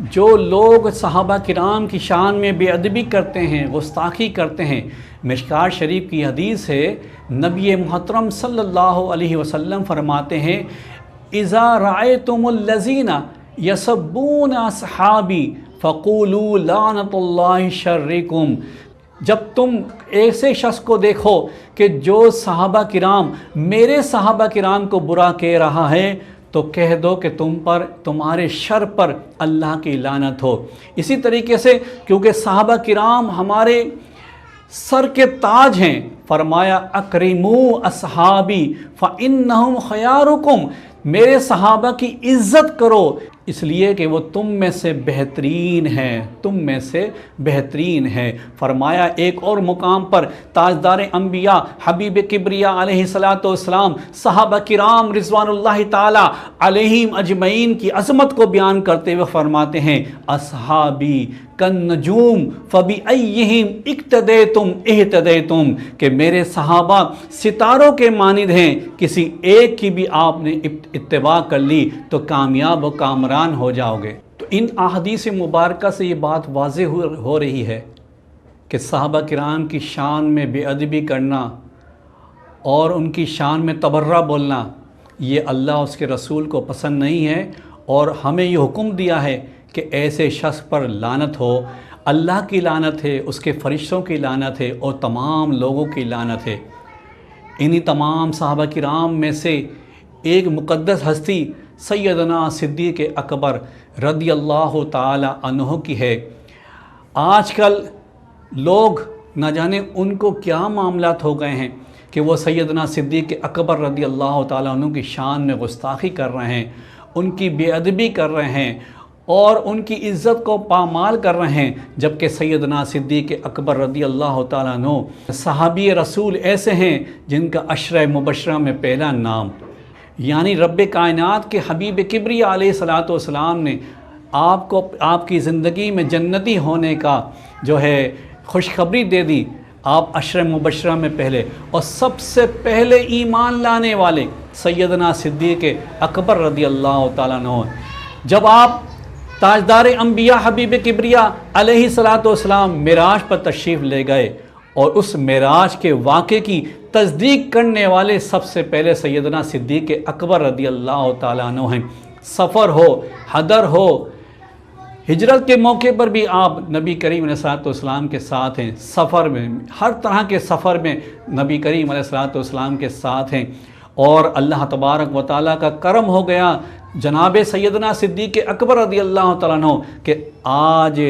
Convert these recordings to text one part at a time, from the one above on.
جو لوگ صحابہ کرام کی شان میں بے ادبی کرتے ہیں، گستاخی کرتے ہیں، مشکوٰۃ شریف کی حدیث ہے، نبی محترم صلی اللہ علیہ وسلم فرماتے ہیں اذا رأیتم الذین یسبون اصحابی فقولوا لعنۃ اللہ شرکم، جب تم ایسے شخص کو دیکھو کہ جو صحابہ کرام، میرے صحابہ کرام کو برا کہہ رہا ہے، تو کہہ دو کہ تم پر، تمہارے شر پر اللہ کی لعنت ہو۔ اسی طریقے سے کیونکہ صحابہ کرام ہمارے سر کے تاج ہیں، فرمایا اکرموا اصحابی فانہم خیارکم، میرے صحابہ کی عزت کرو اس لیے کہ وہ تم میں سے بہترین ہیں، تم میں سے بہترین ہیں۔ فرمایا ایک اور مقام پر تاجدار انبیاء حبیب کبریا علیہ السلام صحابہ کرام رضوان اللہ تعالی علیہم اجمعین کی عظمت کو بیان کرتے ہوئے فرماتے ہیں اصحابی کالنجوم فبأیہم اقتدیتم اہتدیتم، کہ میرے صحابہ ستاروں کے مانند ہیں، کسی ایک کی بھی آپ نے اتباع کر لی تو کامیاب و کامران ہو جاؤ گے۔ تو ان احادیث مبارکہ سے یہ بات واضح ہو رہی ہے کہ صحابہ کرام کی شان میں بے ادبی کرنا اور ان کی شان میں تبرہ بولنا یہ اللہ اس کے رسول کو پسند نہیں ہے، اور ہمیں یہ حکم دیا ہے کہ ایسے شخص پر لعنت ہو، اللہ کی لعنت ہے، اس کے فرشتوں کی لعنت ہے اور تمام لوگوں کی لعنت ہے۔ انہی تمام صحابہ کرام میں سے ایک مقدس ہستی سیدنا صدیق اکبر رضی اللہ تعالی عنہ کی ہے۔ آج کل لوگ نہ جانے ان کو کیا معاملات ہو گئے ہیں کہ وہ سیدنا صدیق اکبر رضی اللہ تعالی عنہ کی شان میں گستاخی کر رہے ہیں، ان کی بے ادبی کر رہے ہیں اور ان کی عزت کو پامال کر رہے ہیں، جبکہ سیدنا صدیق اکبر رضی اللہ تعالیٰ عنہ صحابی رسول ایسے ہیں جن کا عشرہ مبشرہ میں پہلا نام، یعنی رب کائنات کے حبیب کبریا علیہ السلام نے آپ کو آپ کی زندگی میں جنتی ہونے کا جو ہے خوشخبری دے دی، آپ عشرہ مبشرہ میں پہلے، اور سب سے پہلے ایمان لانے والے سیدنا صدیق اکبر رضی اللہ تعالیٰ عنہ۔ جب آپ تاجدار انبیاء حبیب کبریا علیہ السلام معراج پر تشریف لے گئے، اور اس معراج کے واقعے کی تصدیق کرنے والے سب سے پہلے سیدنا صدیق اکبر رضی اللہ تعالیٰ عنہ ہیں۔ سفر ہو، حضر ہو، ہجرت کے موقع پر بھی آپ نبی کریم علیہ السلام کے ساتھ ہیں، سفر میں ہر طرح کے سفر میں نبی کریم علیہ السلام کے ساتھ ہیں، اور اللہ تبارک و تعالیٰ کا کرم ہو گیا جناب سیدنا صدیق اکبر رضی اللہ تعالیٰ عنہ کہ آج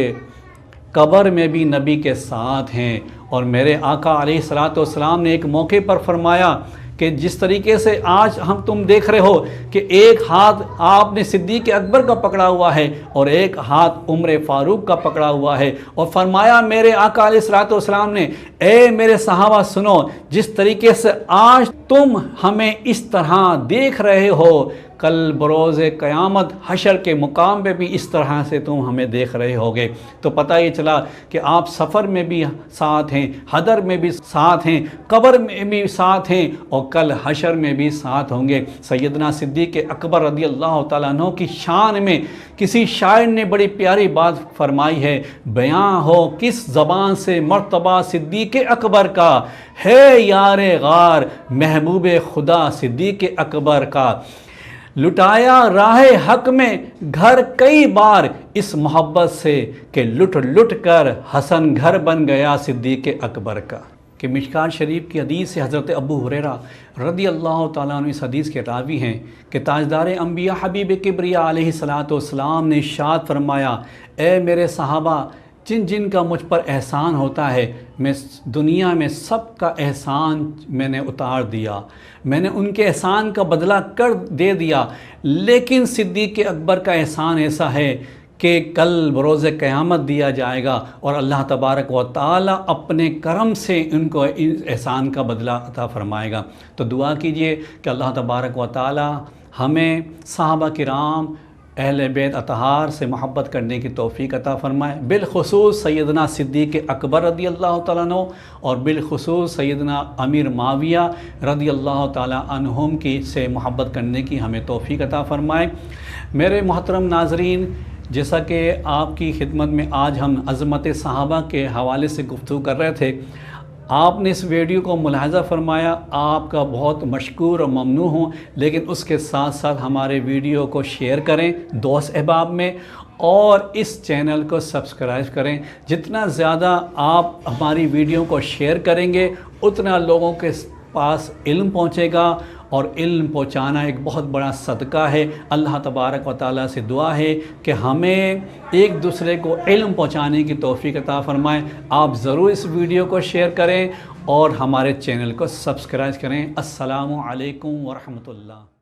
قبر میں بھی نبی کے ساتھ ہیں۔ اور میرے آقا علیہ السلام نے ایک موقع پر فرمایا کہ جس طریقے سے آج تم دیکھ رہے ہو کہ ایک ہاتھ آپ نے صدیق اکبر کا پکڑا ہوا ہے اور ایک ہاتھ عمر فاروق کا پکڑا ہوا ہے، اور فرمایا میرے آقا علیہ السلام نے اے میرے صحابہ سنو، جس طریقے سے آج تم ہمیں اس طرح دیکھ رہے ہو، کل بروز قیامت حشر کے مقام پہ بھی اس طرح سے تم ہمیں دیکھ رہے ہوگے۔ تو پتہ یہ چلا کہ آپ سفر میں بھی ساتھ ہیں، حضر میں بھی ساتھ ہیں، قبر میں بھی ساتھ ہیں، اور کل حشر میں بھی ساتھ ہوں گے۔ سیدنا صدیق اکبر رضی اللہ تعالیٰ عنہ کی شان میں کسی شاعر نے بڑی پیاری بات فرمائی ہے، بیاں ہو کس زبان سے مرتبہ صدیق اکبر کا، ہے یار غار محبوب خدا صدیق اکبر کا، لٹایا راہ حق میں گھر کئی بار اس محبت سے کہ لٹ لٹ کر حسن گھر بن گیا صدیق اکبر کا۔ کہ مشکوٰۃ شریف کی حدیث سے حضرت ابو ہریرہ رضی اللہ تعالیٰ عنہ اس حدیث کے راوی ہیں کہ تاجدار انبیاء حبیب کبریا علیہ السلام نے ارشاد فرمایا، اے میرے صحابہ، جن جن کا مجھ پر احسان ہوتا ہے میں دنیا میں سب کا احسان میں نے اتار دیا، میں نے ان کے احسان کا بدلہ کر دے دیا، لیکن صدیق اکبر کا احسان ایسا ہے کہ کل بروز قیامت دیا جائے گا اور اللہ تبارک و تعالی اپنے کرم سے ان کو احسان کا بدلہ عطا فرمائے گا۔ تو دعا کیجئے کہ اللہ تبارک و تعالی ہمیں صحابہ کرام اہل بیت اطہار سے محبت کرنے کی توفیق عطا فرمائے، بالخصوص سیدنا صدیق اکبر رضی اللہ تعالیٰ عنہ اور بالخصوص سیدنا امیر معاویہ رضی اللہ تعالیٰ عنہم کی سے محبت کرنے کی ہمیں توفیق عطا فرمائے۔ میرے محترم ناظرین، جیسا کہ آپ کی خدمت میں آج ہم عظمت صحابہ کے حوالے سے گفتگو کر رہے تھے، آپ نے اس ویڈیو کو ملاحظہ فرمایا، آپ کا بہت مشکور اور ممنون ہوں، لیکن اس کے ساتھ ساتھ ہمارے ویڈیو کو شیئر کریں دوست احباب میں، اور اس چینل کو سبسکرائب کریں۔ جتنا زیادہ آپ ہماری ویڈیو کو شیئر کریں گے اتنا لوگوں کے پاس علم پہنچے گا، اور علم پہنچانا ایک بہت بڑا صدقہ ہے۔ اللہ تبارک و تعالیٰ سے دعا ہے کہ ہمیں ایک دوسرے کو علم پہنچانے کی توفیق عطا فرمائے۔ آپ ضرور اس ویڈیو کو شیئر کریں اور ہمارے چینل کو سبسکرائب کریں۔ السلام علیکم ورحمۃ اللہ۔